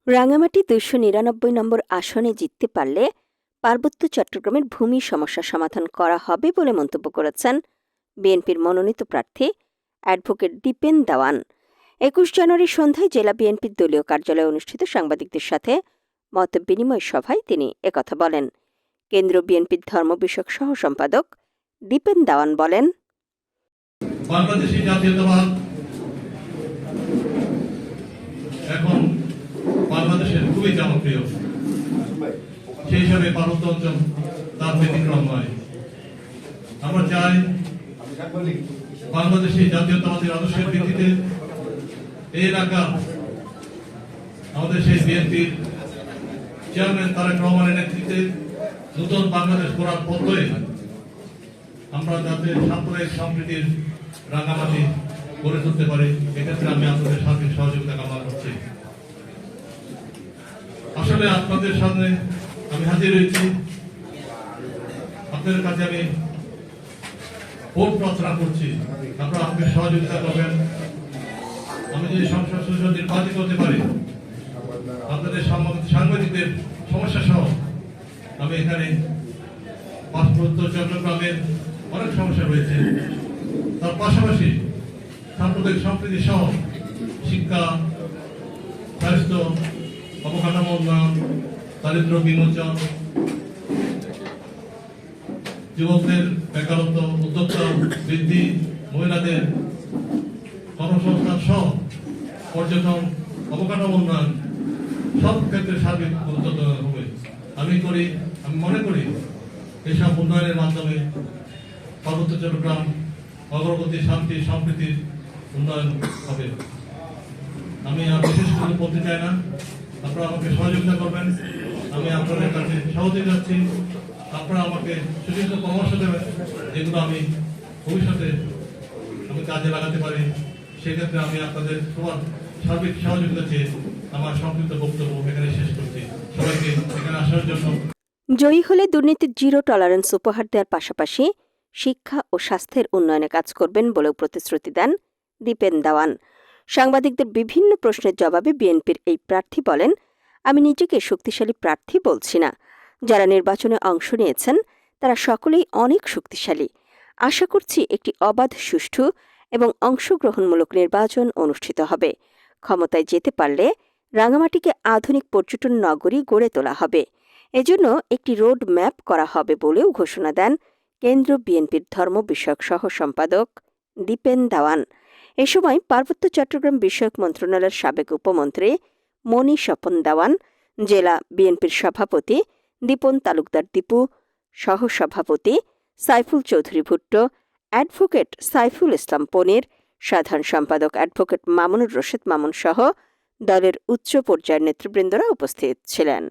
রাঙামাটি ২৯৯ নম্বর আসনে জিততে পারলে পার্বত্য চট্টগ্রামের ভূমি সমস্যা সমাধান করা হবে বলে মন্তব্য করেছেন বিএনপির মনোনীত প্রার্থী অ্যাডভোকেট দীপেন দাওয়ান। ২১ জানুয়ারি সন্ধ্যায় জেলা বিএনপির দলীয় কার্যালয়ে অনুষ্ঠিত সাংবাদিকদের সাথে মতবিনিময় সভায় তিনি একথা বলেন। কেন্দ্রীয় বিএনপির ধর্ম বিষয়ক সহ সম্পাদক দীপেন দাওয়ান বলেন, বাংলাদেশি জাতীয়তাবাদ এখন বাংলাদেশের খুবই জনপ্রিয়, সেই হিসাবে পার্বত্য অঞ্চল তার ব্যতিক্রম নয়। আমরা চাই বাংলাদেশি জাতীয়তাবাদী আদর্শের ভিত্তিতে এই এলাকা আমাদের সেই বিএনপির চেয়ারম্যান তারেক রহমানের নেতৃত্বে নতুন বাংলাদেশ গড়ার পথে আমরা যাতে সাম্প্রদায়িক সম্প্রীতির রাঙামাটি গড়ে তুলতে পারি, এক্ষেত্রে আমি আপনাদের সার্বিক সহযোগিতা কামনা করছি। আসলে আপনাদের সামনে আমি হাজির হয়েছি, আপনাদের কাছে আমি ভোট প্রার্থনা করছি, আপনারা আমাকে সহযোগিতা করবেন। আমি যদি সংসদ সদস্য নির্বাচিত হতে পারি, আপনাদের সাংবাদিকদের সমস্যা সহ আমি এখানে পার্বত্য চট্টগ্রামের অনেক সমস্যা রয়েছে, তার পাশাপাশি সাম্প্রদায়িক সম্প্রীতি সহ শিক্ষা, স্বাস্থ্য, অবকাঠামো উন্নয়ন, দারিদ্র বিমোচন, যুবকদের বেকারত্ব, উদ্যোক্তা বৃদ্ধি, মহিলাদের কর্মসংস্থান সহ পর্যটন, অবকাঠামো উন্নয়ন সব ক্ষেত্রে সার্বিক গুরুত্ব দেওয়া হবে। আমি মনে করি এসব উন্নয়নের মাধ্যমে পার্বত্য চট্টগ্রাম অগ্রগতি, শান্তি, সম্প্রীতির উন্নয়ন হবে। আমি আর বিশেষ কিছু বলতে চাই না, আপনারা আমাকে সহযোগিতা করবেন। আমি আপনাদের কাছে সহজে যাচ্ছি, আপনারা আমাকে সুযোগ্য পরামর্শ দেবেন, যেগুলো আমি ভবিষ্যতে কাজে লাগাতে পারি। সেক্ষেত্রে আমি আপনাদের সবার সার্বিক সহযোগিতা চেয়ে আমার সংক্ষিপ্ত বক্তব্য এখানে শেষ করছি। সবাইকে এখানে আসার জন্য। জয়ী হলে দুর্নীতির জিরো টলারেন্স উপহার দেওয়ার পাশাপাশি শিক্ষা ও স্বাস্থ্যের উন্নয়নে কাজ করবেন বলেও প্রতিশ্রুতি দেন দীপেন দাওয়ান। সাংবাদিকদের বিভিন্ন প্রশ্নের জবাবে বিএনপির এই প্রার্থী বলেন, আমি নিজেকে শক্তিশালী প্রার্থী বলছি না, যারা নির্বাচনে অংশ নিয়েছেন তারা সকলেই অনেক শক্তিশালী। আশা করছি একটি অবাধ, সুষ্ঠু এবং অংশগ্রহণমূলক নির্বাচন অনুষ্ঠিত হবে। ক্ষমতায় যেতে পারলে রাঙামাটিকে আধুনিক পর্যটন নগরী গড়ে তোলা হবে। এজন্য একটি রোড ম্যাপ করা হবে বলেও ঘোষণা দেন কেন্দ্রীয় বিএনপির ধর্ম বিষয়ক সহ সম্পাদক দীপেন দাওয়ান। এ সময় পার্বত্য চট্টগ্রাম বিষয়ক মন্ত্রণালয়ের সাবেক উপমন্ত্রী মনি স্বপন দাওয়ান, জেলা বিএনপির সভাপতি দীপন তালুকদার দীপু, সহসভাপতি সাইফুল চৌধুরী ভুট্টো, অ্যাডভোকেট সাইফুল ইসলাম পনির, সাধারণ সম্পাদক অ্যাডভোকেট মামুনুর রশিদ মামুন সহ দলের উচ্চ পর্যায়ের নেতৃবৃন্দরা উপস্থিত ছিলেন।